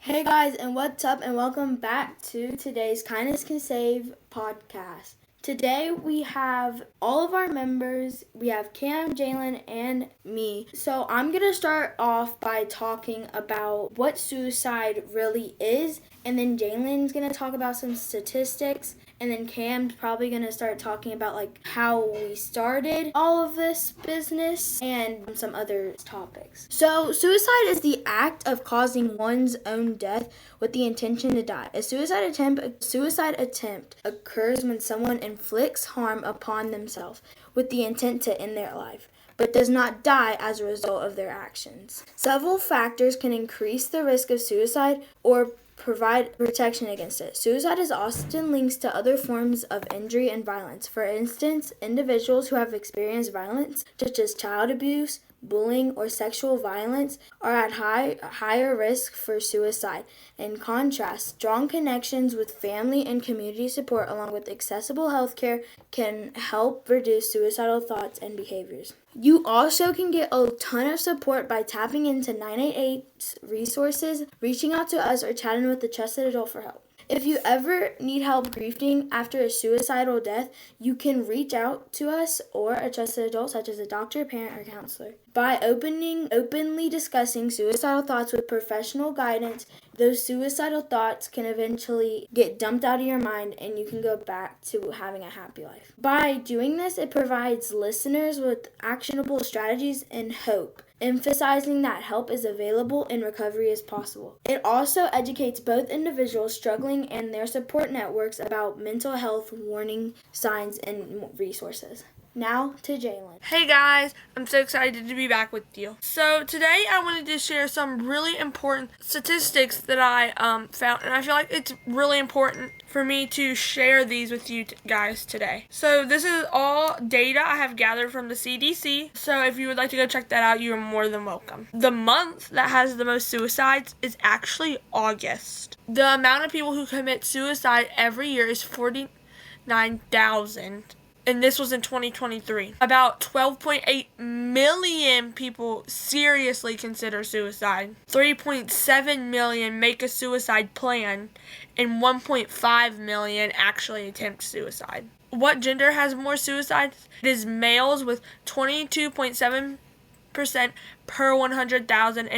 Hey guys, and what's up, and welcome back to today's Kindness Can Save podcast. Today we have all of our members. We have Cam, Jalen, and me. So I'm going to start off by talking about what suicide really is, and then Jalen's going to talk about some statistics, and then Cam's probably going to start talking about how we started all of this business and some other topics. So suicide is the act of causing one's own death with the intention to die. A suicide attempt occurs when someone inflicts harm upon themselves with the intent to end their life, but does not die as a result of their actions. Several factors can increase the risk of suicide or provide protection against it. Suicide is often linked to other forms of injury and violence. For instance, individuals who have experienced violence, such as child abuse, bullying, or sexual violence, are at higher risk for suicide. In contrast, strong connections with family and community support, along with accessible health care, can help reduce suicidal thoughts and behaviors. You also can get a ton of support by tapping into 988's resources, reaching out to us, or chatting with a trusted adult for help. If you ever need help grieving after a suicidal death, you can reach out to us or a trusted adult such as a doctor, parent, or counselor. By openly discussing suicidal thoughts with professional guidance, those suicidal thoughts can eventually get dumped out of your mind and you can go back to having a happy life. By doing this, it provides listeners with actionable strategies and hope, emphasizing that help is available and recovery is possible. It also educates both individuals struggling and their support networks about mental health warning signs and resources. Now to Jalen. Hey guys, I'm so excited to be back with you. So today I wanted to share some really important statistics that I found, and I feel like it's really important for me to share these with you guys today. So this is all data I have gathered from the CDC, so if you would like to go check that out, you are more than welcome. The month that has the most suicides is actually August. The amount of people who commit suicide every year is 49,000. And this was in 2023. About 12.8 million people seriously consider suicide. 3.7 million make a suicide plan, and 1.5 million actually attempt suicide. What gender has more suicides? It is males with 22.7% per 100,000,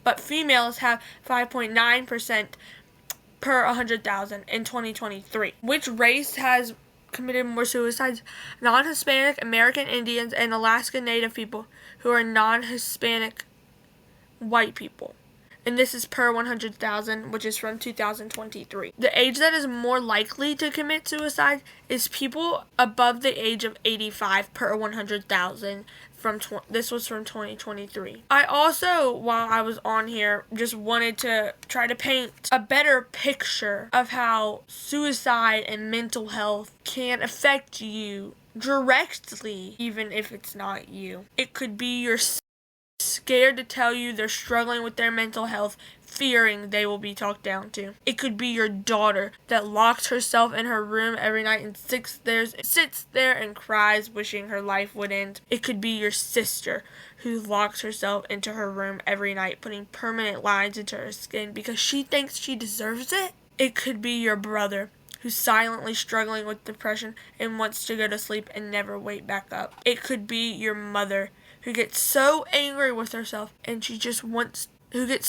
but females have 5.9% per 100,000 in 2023. Which race has committed more suicides? Non-Hispanic American Indians and Alaska Native people who are non-Hispanic white people. And this is per 100,000, which is from 2023. The age that is more likely to commit suicide is people above the age of 85 per 100,000. This was from 2023. I also, while I was on here, just wanted to try to paint a better picture of how suicide and mental health can affect you directly, even if it's not you. It could be your scared to tell you they're struggling with their mental health, fearing they will be talked down to. It could be your daughter that locks herself in her room every night and sits there and cries, wishing her life would end. It could be your sister who locks herself into her room every night, putting permanent lines into her skin because she thinks she deserves it. It could be your brother who's silently struggling with depression and wants to go to sleep and never wake back up. It could be your mother who gets so angry with herself and she just wants it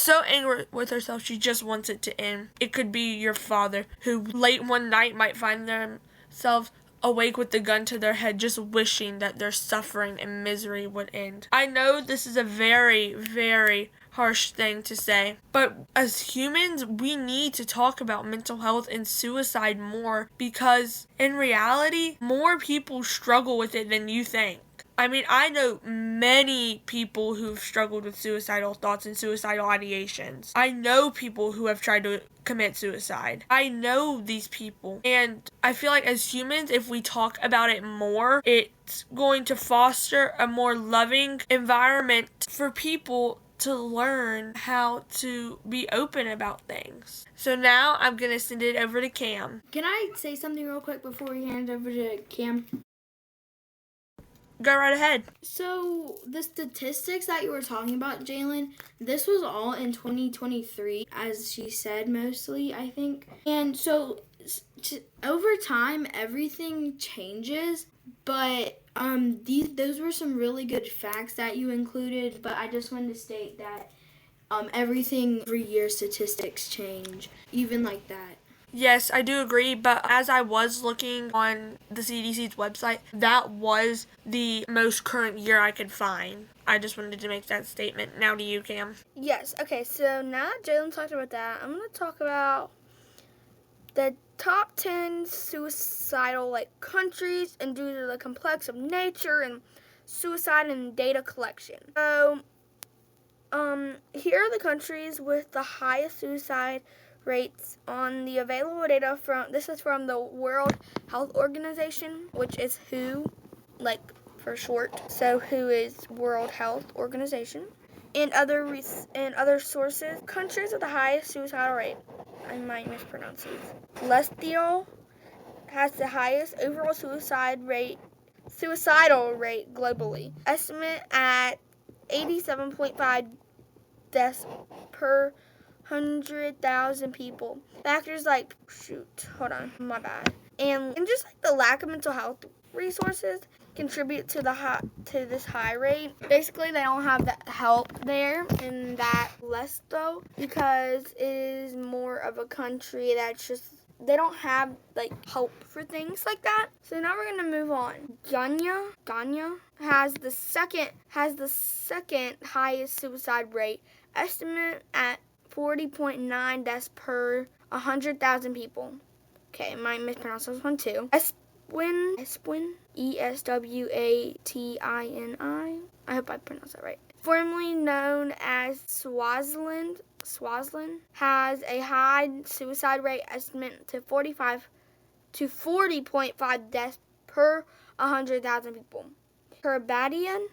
to end. It could be your father who late one night might find themselves awake with the gun to their head, just wishing that their suffering and misery would end. I know this is a very, very harsh thing to say, but as humans, we need to talk about mental health and suicide more because in reality, more people struggle with it than you think. I mean, I know many people who've struggled with suicidal thoughts and suicidal ideations. I know people who have tried to commit suicide. I know these people. And I feel like as humans, if we talk about it more, it's going to foster a more loving environment for people to learn how to be open about things. So now I'm going to send it over to Cam. Can I say something real quick before we hand it over to Cam? go right ahead. So the statistics that you were talking about, Jalen, this was all in 2023, as she said, mostly, I think. And so over time, everything changes, but those were some really good facts that you included, but I just wanted to state that everything every year statistics change, even like that. Yes, I do agree, but as I was looking on the CDC's website, that was the most current year I could find. I just wanted to make that statement. Now to you, Cam. Yes, okay, so now that Jalen talked about that, I'm going to talk about the top 10 suicidal countries and due to the complex of nature and suicide and data collection. So, here are the countries with the highest suicide rates on the available data this is from the World Health Organization, which is WHO, for short. So WHO is World Health Organization. And other sources, countries with the highest suicidal rate. I might mispronounce these. Lesthiol has the highest overall suicidal rate globally. Estimate at 87.5 deaths per 100,000 people. Factors like and just the lack of mental health resources contribute to this high rate. Basically, they don't have that help there in that less though, because it is more of a country that's just they don't have help for things like that. So now we're gonna move on. Ghana has the second highest suicide rate, estimate at 40.9 deaths per 100,000 people. Okay, I might mispronounce this one too. Eswatini, Eswatini. I hope I pronounced that right. Formerly known as Swaziland has a high suicide rate estimate to 40.5 deaths per 100,000 people. Caribbean,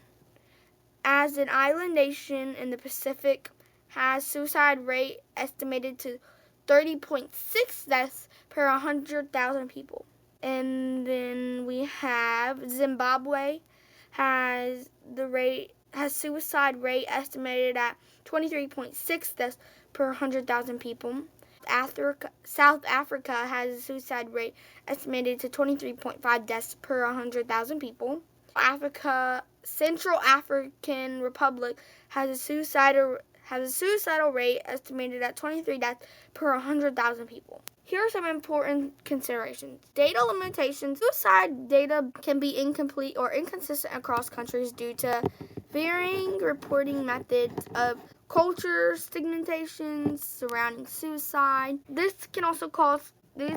as an island nation in the Pacific, has suicide rate estimated to 30.6 deaths per 100,000 people. And then we have Zimbabwe has suicide rate estimated at 23.6 deaths per 100,000 people. South Africa has a suicide rate estimated to 23.5 deaths per 100,000 people. Central African Republic has a suicidal rate estimated at 23 deaths per 100,000 people. Here are some important considerations. Data limitations. Suicide data can be incomplete or inconsistent across countries due to varying reporting methods of culture stigmatizations surrounding suicide. These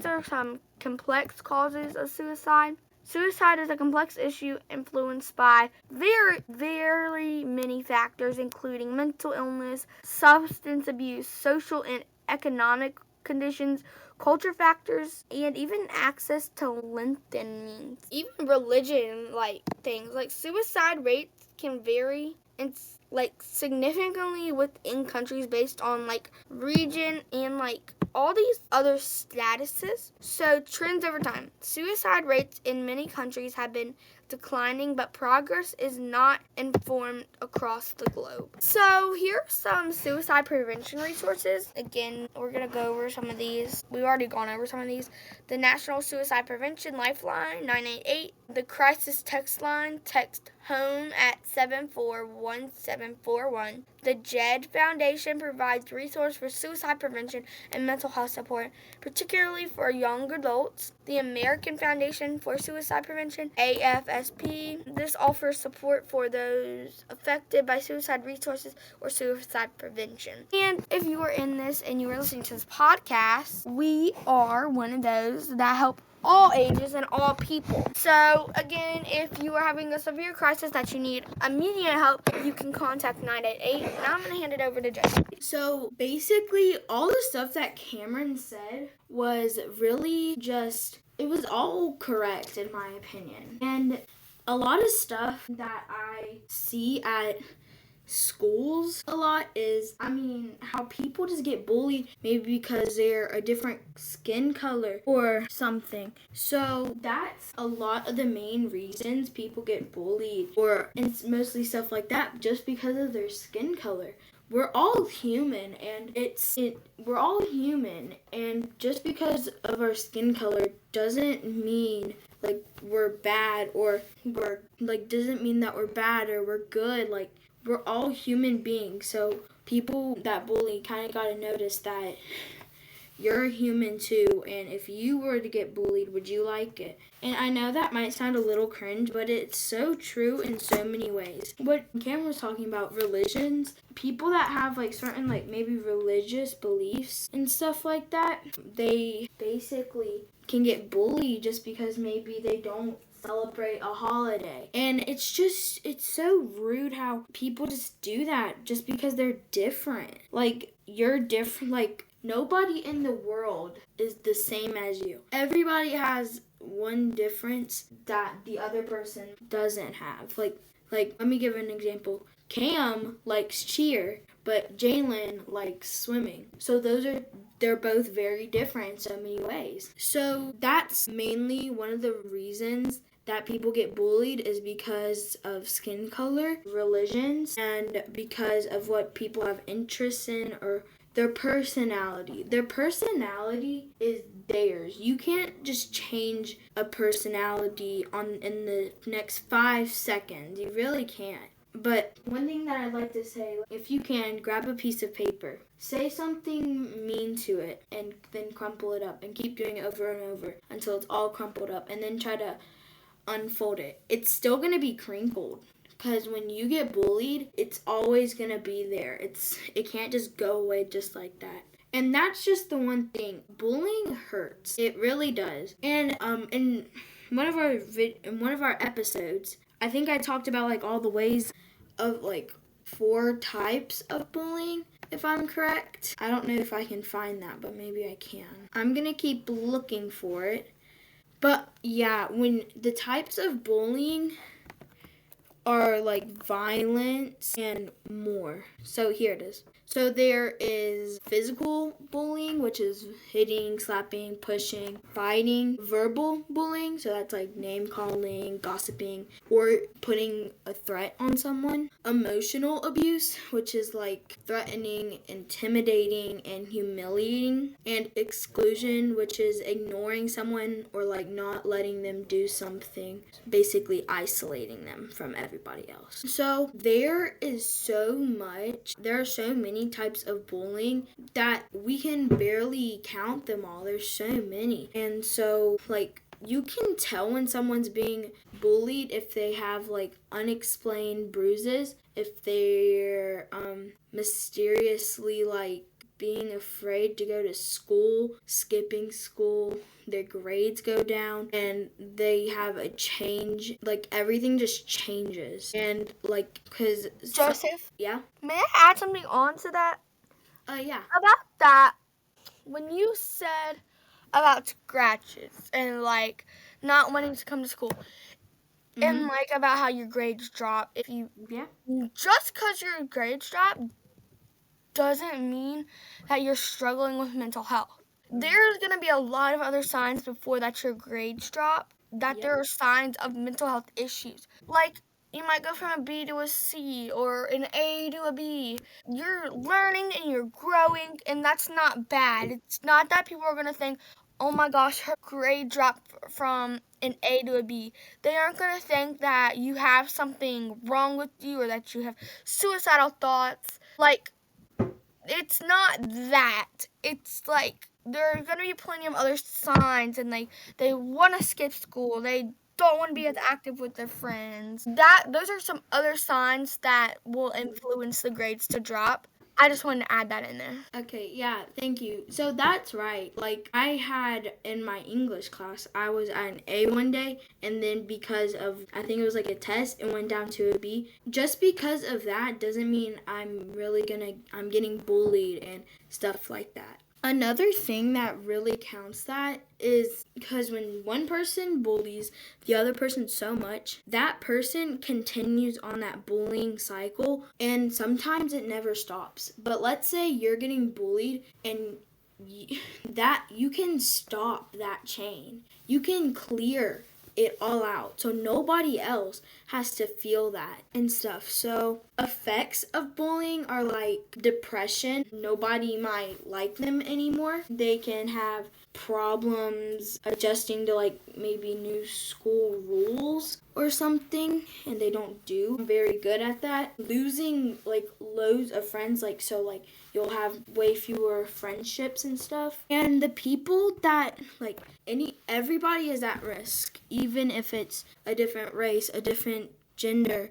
are some complex causes of suicide. Suicide is a complex issue influenced by very, very many factors, including mental illness, substance abuse, social and economic conditions, culture factors, and even access to lengthened means. Even religion, things like suicide rates can vary and significantly within countries based on region and all these other statuses. So trends over time. Suicide rates in many countries have been declining, but progress is not informed across the globe. So here are some suicide prevention resources. Again, we're going to go over some of these. We've already gone over some of these. The National Suicide Prevention Lifeline, 988. The Crisis Text Line, text HOME at 741741. The JED Foundation provides resources for suicide prevention and mental health support, particularly for young adults. The American Foundation for Suicide Prevention, AFSP. This offers support for those affected by suicide resources or suicide prevention. And if you are in this and you are listening to this podcast, we are one of those that help all ages and all people. So again, if you are having a severe crisis that you need immediate help, you can contact 988. Now I'm going to hand it over to Jesse. So basically, all the stuff that Cameron said was really it was all correct in my opinion. And a lot of stuff that I see at schools a lot is, how people just get bullied maybe because they're a different skin color or something. So that's a lot of the main reasons people get bullied, or it's mostly stuff like that just because of their skin color. We're all human, and we're all human, and just because of our skin color doesn't mean like we're bad, or we're like doesn't mean that we're bad or we're good. Like, we're all human beings. So people that bully kind of got to notice that you're a human too, and if you were to get bullied, would you like it? And I know that might sound a little cringe, but it's so true in so many ways. What Cameron was talking about, religions, people that have like certain like maybe religious beliefs and stuff like that, they basically can get bullied just because maybe they don't celebrate a holiday. And it's so rude how people just do that just because they're different. Like, you're different. Like, nobody in the world is the same as you. Everybody has one difference that the other person doesn't have. Like let me give an example. Cam likes cheer, but Jalen likes swimming. So they're both very different in so many ways. So that's mainly one of the reasons that people get bullied, is because of skin color, religions, and because of what people have interests in, or their personality. Their personality is theirs. You can't just change a personality in the next 5 seconds. You really can't. But one thing that I'd like to say, if you can, grab a piece of paper. Say something mean to it, and then crumple it up, and keep doing it over and over until it's all crumpled up, and then try to unfold it. It's still going to be crinkled. Because when you get bullied, it's always going to be there. It can't just go away just like that. And that's just the one thing. Bullying hurts. It really does. And in one of our episodes, I think I talked about like all the ways of like 4 types of bullying, if I'm correct. I don't know if I can find that, but maybe I can. I'm going to keep looking for it. But yeah, when the types of bullying are like violence and more. So here it is. So there is physical bullying, which is hitting, slapping, pushing, fighting, verbal bullying, so that's like name calling, gossiping, or putting a threat on someone. Emotional abuse, which is like threatening, intimidating, and humiliating. And exclusion, which is ignoring someone or like not letting them do something, basically isolating them from everybody else. So there are so many types of bullying that we can barely count them all. There's so many. And so like you can tell when someone's being bullied if they have like unexplained bruises, if they're mysteriously like being afraid to go to school, skipping school, their grades go down, and they have a change, like everything just changes. And like, cause Joseph? Yeah? May I add something on to that? Yeah. About that, when you said about scratches and like not wanting to come to school, and like about how your grades drop, just because your grades drop doesn't mean that you're struggling with mental health. There's going to be a lot of other signs before that your grades drop, that there are signs of mental health issues. Like, you might go from a B to a C or an A to a B. You're learning and you're growing, and that's not bad. It's not that people are going to think, oh my gosh, her grade dropped from an A to a B. They aren't going to think that you have something wrong with you or that you have suicidal thoughts. Like, it's not that. It's like there are gonna be plenty of other signs, and they want to skip school. They don't want to be as active with their friends. Those are some other signs that will influence the grades to drop. I just wanted to add that in there. Okay, yeah, thank you. So that's right. Like, I had in my English class, I was at an A one day, and then because of, I think it was like a test, it went down to a B. Just because of that doesn't mean I'm getting bullied and stuff like that. Another thing that really counts that is because when one person bullies the other person so much, that person continues on that bullying cycle, and sometimes it never stops. But let's say you're getting bullied and that you can stop that chain. You can clear it all out so nobody else has to feel that and stuff. So effects of bullying are like depression. Nobody might like them anymore. They can have problems adjusting to like maybe new school rules or something, and they don't do very good at that. Losing like loads of friends, like so like you'll have way fewer friendships and stuff. And the people that like everybody is at risk, even if it's a different race, a different gender,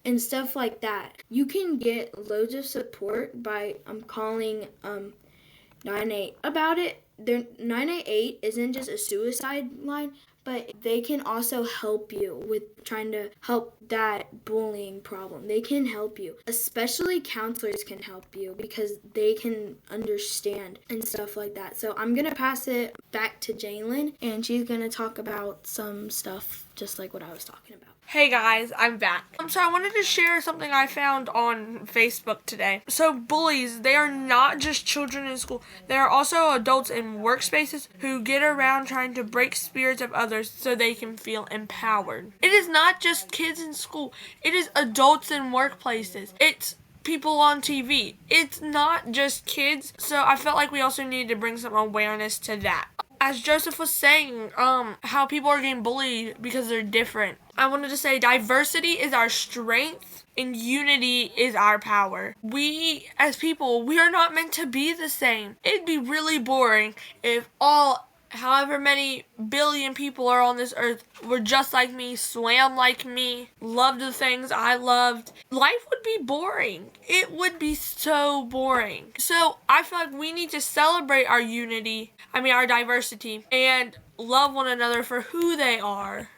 and stuff like that. You can get loads of support by calling 988 about it. 988 isn't just a suicide line, but they can also help you with trying to help that bullying problem. They can help you. Especially counselors can help you because they can understand and stuff like that. So I'm going to pass it back to Jalen, and she's going to talk about some stuff just like what I was talking about. Hey guys, I'm back. So I wanted to share something I found on Facebook today. So bullies, they are not just children in school. They are also adults in workspaces who get around trying to break spirits of others so they can feel empowered. It is not just kids in school. It is adults in workplaces. It's people on TV. It's not just kids. So I felt like we also needed to bring some awareness to that. As Joseph was saying, how people are getting bullied because they're different. I wanted to say diversity is our strength and unity is our power. We, as people, we are not meant to be the same. It'd be really boring if however many billion people are on this earth were just like me, swam like me, loved the things I loved. Life would be boring. It would be so boring. So I feel like we need to celebrate our our diversity, and love one another for who they are,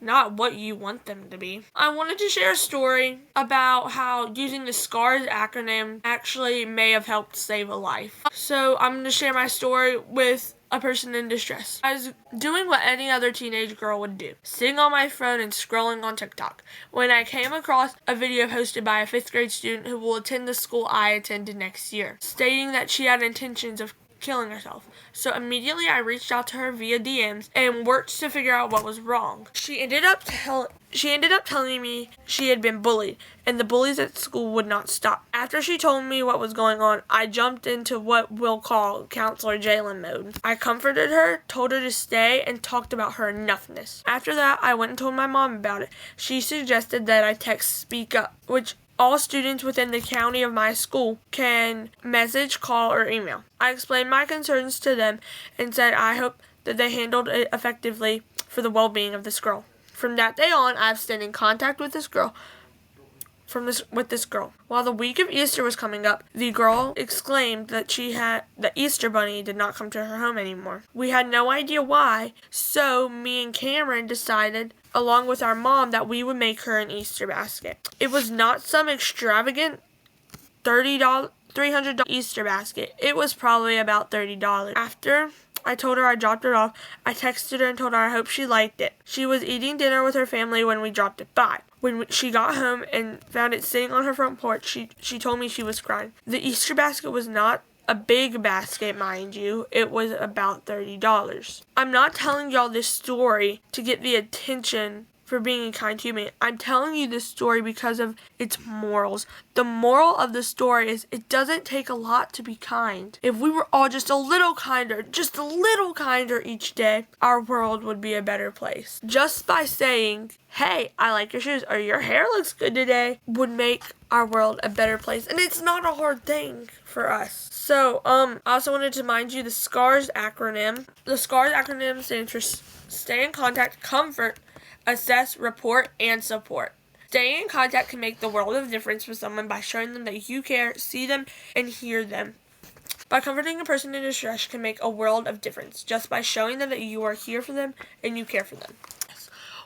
not what you want them to be. I wanted to share a story about how using the SCARS acronym actually may have helped save a life. So I'm going to share my story with a person in distress. I was doing what any other teenage girl would do, sitting on my phone and scrolling on TikTok, when I came across a video posted by a 5th grade student who will attend the school I attended next year, stating that she had intentions of killing herself. So immediately I reached out to her via DMs and worked to figure out what was wrong. She ended up telling me she had been bullied, and the bullies at school would not stop. After she told me what was going on, I jumped into what we'll call Counselor Jalen mode. I comforted her, told her to stay, and talked about her enoughness. After that, I went and told my mom about it. She suggested that I text Speak Up, which all students within the county of my school can message, call, or email. I explained my concerns to them and said I hope that they handled it effectively for the well-being of this girl. From that day on, I've stayed in contact with this girl. While the week of Easter was coming up, the girl exclaimed that the Easter bunny did not come to her home anymore. We had no idea why, so me and Cameron decided, along with our mom, that we would make her an Easter basket. It was not some extravagant $300 Easter basket. It was probably about $30. After I told her I dropped it off, I texted her and told her I hope she liked it. She was eating dinner with her family when we dropped it by. When she got home and found it sitting on her front porch, she told me she was crying. The Easter basket was not a big basket, mind you. It was about $30. I'm not telling y'all this story to get the attention for being a kind human. I'm telling you this story because of its morals. The moral of the story is it doesn't take a lot to be kind. If we were all just a little kinder each day, our world would be a better place. Just by saying, hey, I like your shoes, or your hair looks good today, would make our world a better place. And it's not a hard thing for us. So, I also wanted to remind you the SCARS acronym. The SCARS acronym stands for Stay in Contact, Comfort, Assess, Report, and Support. Staying in contact can make the world of difference for someone by showing them that you care, see them, and hear them. By comforting a person in distress can make a world of difference just by showing them that you are here for them and you care for them.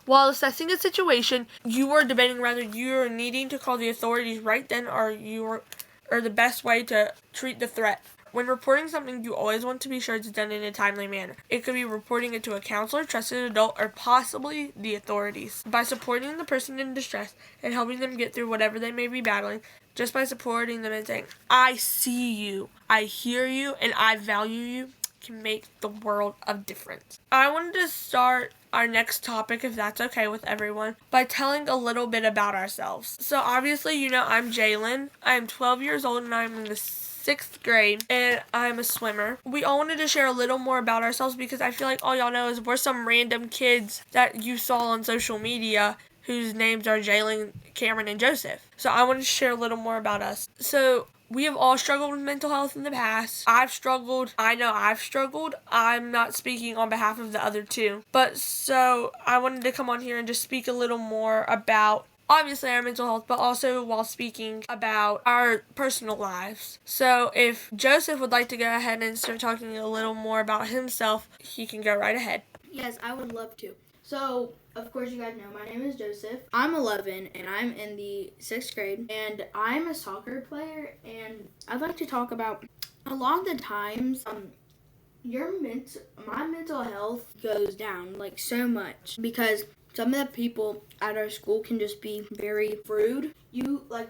While assessing a situation, you are debating whether you are needing to call the authorities right then or you are or the best way to treat the threat. When reporting something, you always want to be sure it's done in a timely manner. It could be reporting it to a counselor, trusted adult, or possibly the authorities. By supporting the person in distress and helping them get through whatever they may be battling, just by supporting them and saying, I see you, I hear you, and I value you, can make the world of difference. I wanted to start our next topic, if that's okay with everyone, by telling a little bit about ourselves. So obviously, I'm Jalen. I'm 12 years old and I'm in the 6th grade, and I'm a swimmer. We all wanted to share a little more about ourselves because I feel like all y'all know is we're some random kids that you saw on social media whose names are Jalen, Cameron, and Joseph. So I wanted to share a little more about us. So we have all struggled with mental health in the past. I've struggled. I know I've struggled. I'm not speaking on behalf of the other two. But so I wanted to come on here and just speak a little more about obviously our mental health, but also while speaking about our personal lives. So if Joseph would like to go ahead and start talking a little more about himself, he can go right ahead. Yes, I would love to. So, of course, you guys know my name is Joseph. I'm 11 and I'm in the 6th grade, and I'm a soccer player, and I'd like to talk about a lot of the times my mental health goes down like so much because some of the people at our school can just be very rude.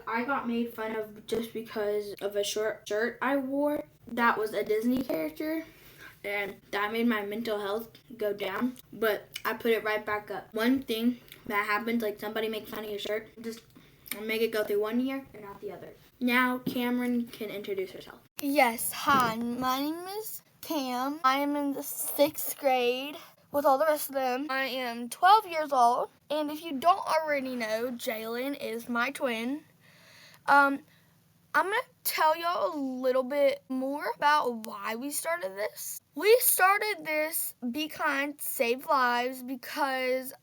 I got made fun of just because of a short shirt I wore that was a Disney character, and that made my mental health go down, but I put it right back up. One thing that happens, like somebody makes fun of your shirt, just make it go through one year and not the other. Now Cameron can introduce herself. Yes, hi, my name is Cam. I am in the 6th grade with all the rest of them. I am 12 years old, and if you don't already know, Jalen is my twin. I'm going to tell y'all a little bit more about why we started this. We started this Be Kind, Save Lives because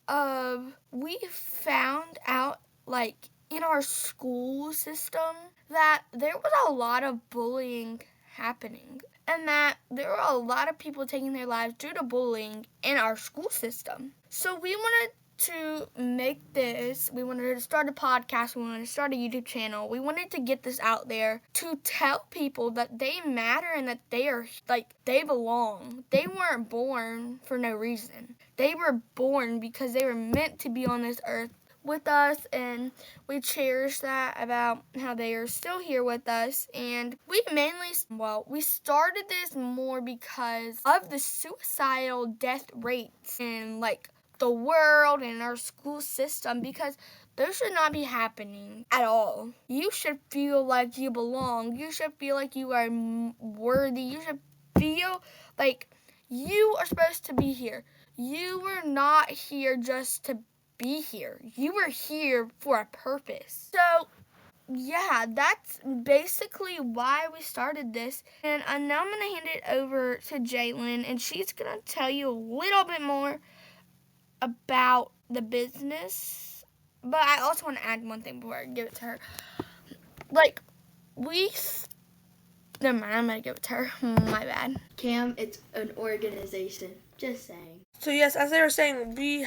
we found out, in our school system that there was a lot of bullying happening, and that there were a lot of people taking their lives due to bullying in our school system. So we wanted to make this, we wanted to start a podcast, we wanted to start a YouTube channel, we wanted to get this out there to tell people that they matter and that they belong. They weren't born for no reason. They were born because they were meant to be on this earth with us, and we cherish that about how they are still here with us. And we started this more because of the suicidal death rates in the world and our school system, because those should not be happening at all. You should feel like you belong. You should feel like you are worthy. You should feel like you are supposed to be here. You were not here just to be here. You were here for a purpose. So, yeah, that's basically why we started this. And now I'm going to hand it over to Jalen, and she's going to tell you a little bit more about the business. But I also want to add one thing before I give it to her. Never mind, I'm going to give it to her. My bad. Cam, it's an organization. Just saying. So yes, as they were saying, we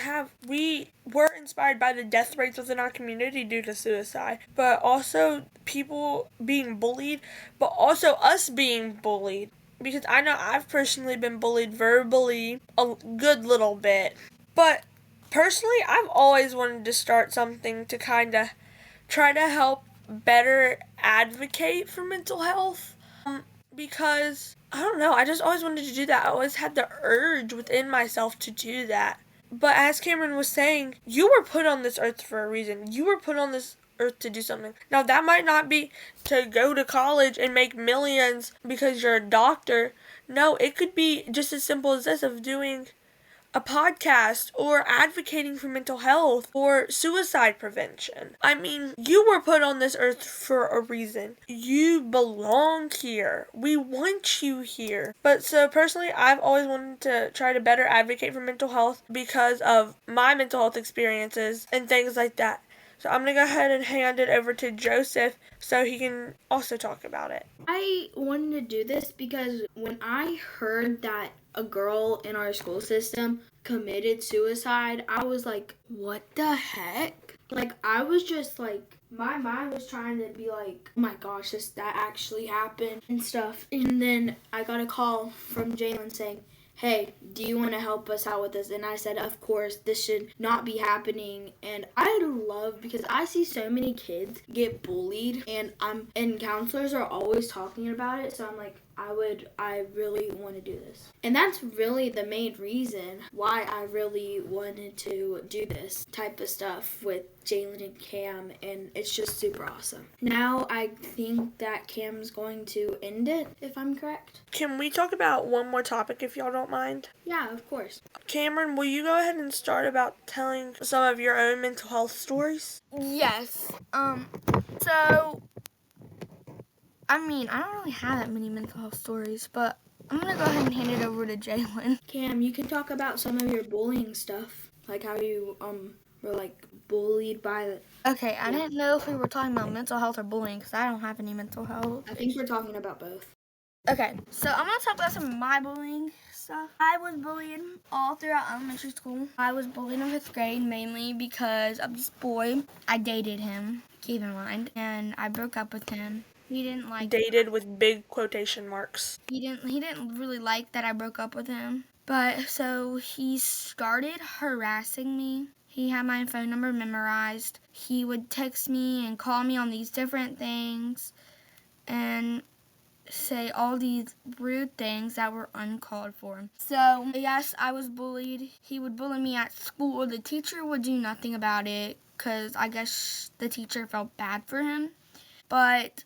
were inspired by the death rates within our community due to suicide, but also people being bullied, but also us being bullied. Because I know I've personally been bullied verbally a good little bit. But personally, I've always wanted to start something to kind of try to help better advocate for mental health. Because, I don't know, I just always wanted to do that. I always had the urge within myself to do that. But as Cameron was saying, you were put on this earth for a reason. You were put on this earth to do something. Now, that might not be to go to college and make millions because you're a doctor. No, it could be just as simple as this, of doing a podcast or advocating for mental health or suicide prevention. I mean, you were put on this earth for a reason. You belong here. We want you here. But so personally, I've always wanted to try to better advocate for mental health because of my mental health experiences and things like that. So I'm going to go ahead and hand it over to Joseph so he can also talk about it. I wanted to do this because when I heard that a girl in our school system committed suicide, I was like, what the heck? I was just my mind was trying to be like, oh my gosh, that actually happened and stuff. And then I got a call from Jalen saying, hey, do you want to help us out with this? And I said, of course, this should not be happening. And I love, because I see so many kids get bullied, and counselors are always talking about it. So I'm like, I really want to do this. And that's really the main reason why I really wanted to do this type of stuff with Jalen and Cam, and it's just super awesome. Now I think that Cam's going to end it, if I'm correct. Can we talk about one more topic if y'all don't mind? Yeah, of course. Cameron, will you go ahead and start about telling some of your own mental health stories? Yes. So, I don't really have that many mental health stories, but I'm going to go ahead and hand it over to Jalen. Cam, you can talk about some of your bullying stuff, like how you were like bullied by the... Okay, I didn't know if we were talking about mental health or bullying, because I don't have any mental health. I think we're talking about both. Okay, so I'm going to talk about some of my bullying stuff. I was bullied all throughout elementary school. I was bullied in 5th grade mainly because of this boy. I dated him, keep in mind, and I broke up with him. He didn't like Dated with big quotation marks. He didn't really like that I broke up with him. But so he started harassing me. He had my phone number memorized. He would text me and call me on these different things and say all these rude things that were uncalled for. So, yes, I was bullied. He would bully me at school. The teacher would do nothing about it because I guess the teacher felt bad for him. But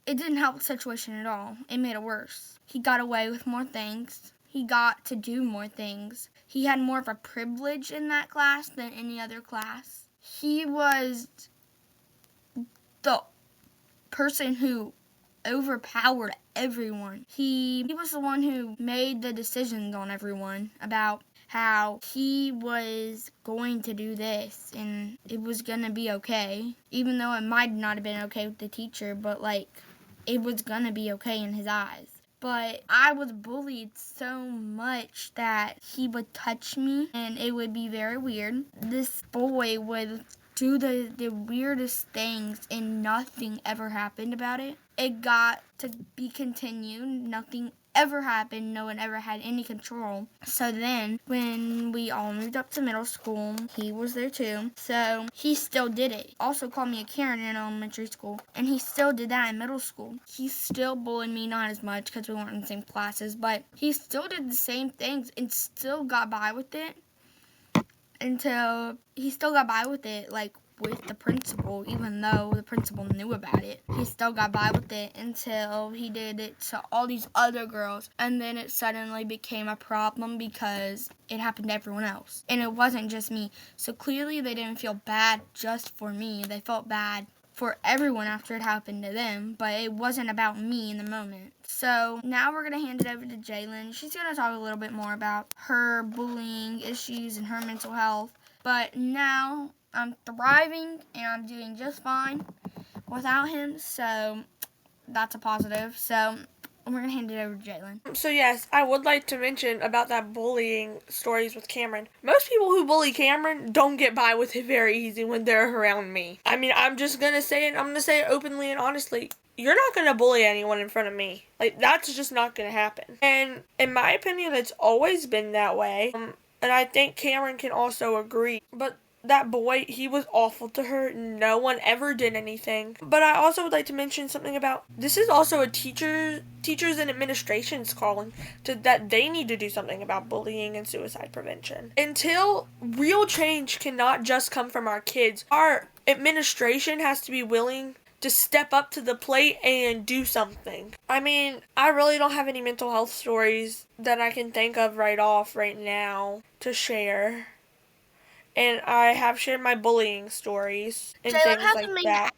it didn't help the situation at all. It made it worse. He got away with more things. He got to do more things. He had more of a privilege in that class than any other class. He was the person who overpowered everyone. He was the one who made the decisions on everyone about how he was going to do this and it was going to be okay. Even though it might not have been okay with the teacher, but it was going to be okay in his eyes. But I was bullied so much that he would touch me and it would be very weird. This boy would do the weirdest things and nothing ever happened about it. It got to be continued. Nothing ever happened. No one ever had any control. So then when we all moved up to middle school, he was there too. So he still did it. Also called me a Karen in elementary school. And he still did that in middle school. He still bullied me, not as much because we weren't in the same classes, but he still did the same things and still got by with it. Until he still got by with it, with the principal, even though the principal knew about it. He still got by with it until he did it to all these other girls. And then it suddenly became a problem because it happened to everyone else. And it wasn't just me. So clearly they didn't feel bad just for me. They felt bad for everyone after it happened to them, but it wasn't about me in the moment. So now we're going to hand it over to Jalen. She's going to talk a little bit more about her bullying issues and her mental health. But now I'm thriving and I'm doing just fine without him, so that's a positive. So we're going to hand it over to Jalen. So yes, I would like to mention about that bullying stories with Cameron. Most people who bully Cameron don't get by with it very easy when they're around me. I'm just going to say it. I'm going to say it openly and honestly. You're not going to bully anyone in front of me. That's just not going to happen. And in my opinion, it's always been that way. And I think Cameron can also agree. But that boy, he was awful to her. No one ever did anything. But I also would like to mention something about, this is also a teachers and administration's calling, that they need to do something about bullying and suicide prevention. Until real change cannot just come from our kids, our administration has to be willing to step up to the plate and do something. I really don't have any mental health stories that I can think of right now to share. And I have shared my bullying stories and things like that.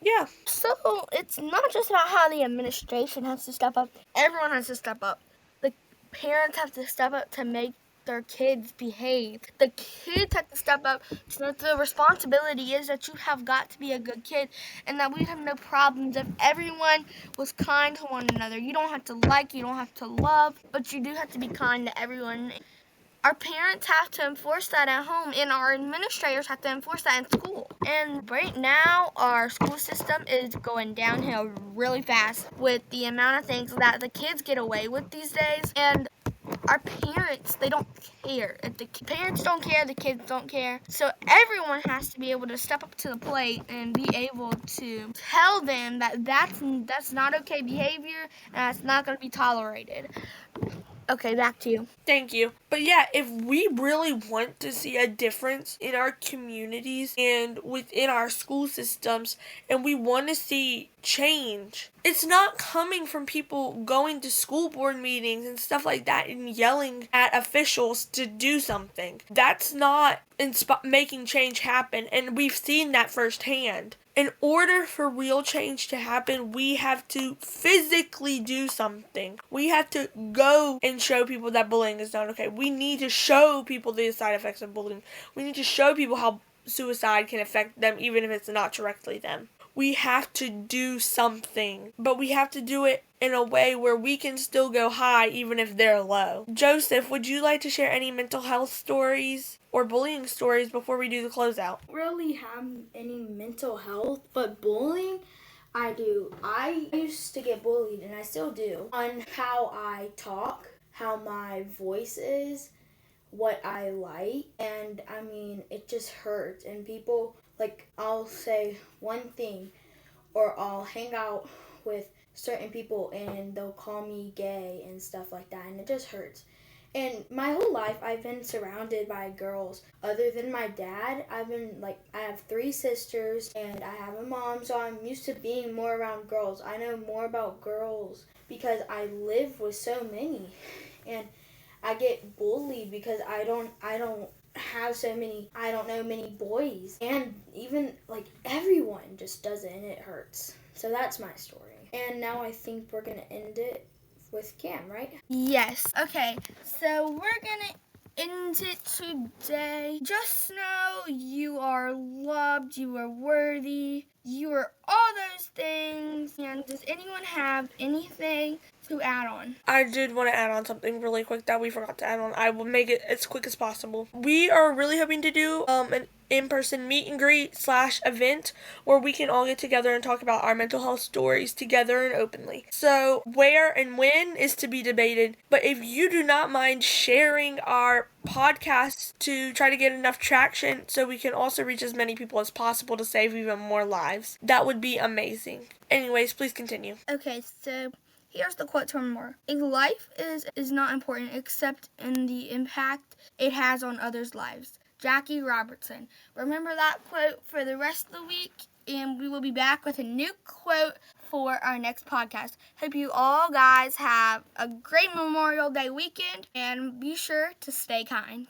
Yeah. So it's not just about how the administration has to step up. Everyone has to step up. The parents have to step up to make their kids behave. The kids have to step up. So the responsibility is that you have got to be a good kid and that we have no problems if everyone was kind to one another. You don't have to you don't have to love, but you do have to be kind to everyone. our parents have to enforce that at home, and our administrators have to enforce that in school. And right now, our school system is going downhill really fast with the amount of things that the kids get away with these days. And our parents, they don't care. If the parents don't care, the kids don't care. So everyone has to be able to step up to the plate and be able to tell them that that's not okay behavior and that's not going to be tolerated. Okay, back to you. Thank you. But yeah, if we really want to see a difference in our communities and within our school systems, and we want to see change, it's not coming from people going to school board meetings and stuff like that and yelling at officials to do something. That's not making change happen, and we've seen that firsthand. In order for real change to happen, we have to physically do something. We have to go and show people that bullying is not okay. We need to show people the side effects of bullying. We need to show people how suicide can affect them even if it's not directly them. We have to do something, but we have to do it in a way where we can still go high even if they're low. Joseph, would you like to share any mental health stories or bullying stories before we do the closeout? I don't really have any mental health, but bullying, I do. I used to get bullied, and I still do, on how I talk, how my voice is, what I like, and I mean, it just hurts. And people, like, I'll say one thing, or I'll hang out with certain people and they'll call me gay and stuff like that, and it just hurts. And my whole life, I've been surrounded by girls. Other than my dad, I have 3 sisters, and I have a mom, so I'm used to being more around girls. I know more about girls because I live with so many. And I get bullied because I don't have so many, I don't know many boys. And even, everyone just does it, and it hurts. So that's my story. And now I think we're going to end it with Cam, right? Yes. Okay, so we're gonna end it today. Just know you are loved, you are worthy, you are all those things. And does anyone have anything to add on? I did want to add on something really quick that we forgot to add on. I will make it as quick as possible. We are really hoping to do an in-person meet and greet / event where we can all get together and talk about our mental health stories together and openly. So where and when is to be debated, but if you do not mind sharing our podcast to try to get enough traction so we can also reach as many people as possible to save even more lives, that would be amazing. Anyways, please continue. Okay, so here's the quote to remember. A life is not important except in the impact it has on others' lives. Jackie Robertson. Remember that quote for the rest of the week, and we will be back with a new quote for our next podcast. Hope you all guys have a great Memorial Day weekend, and be sure to stay kind.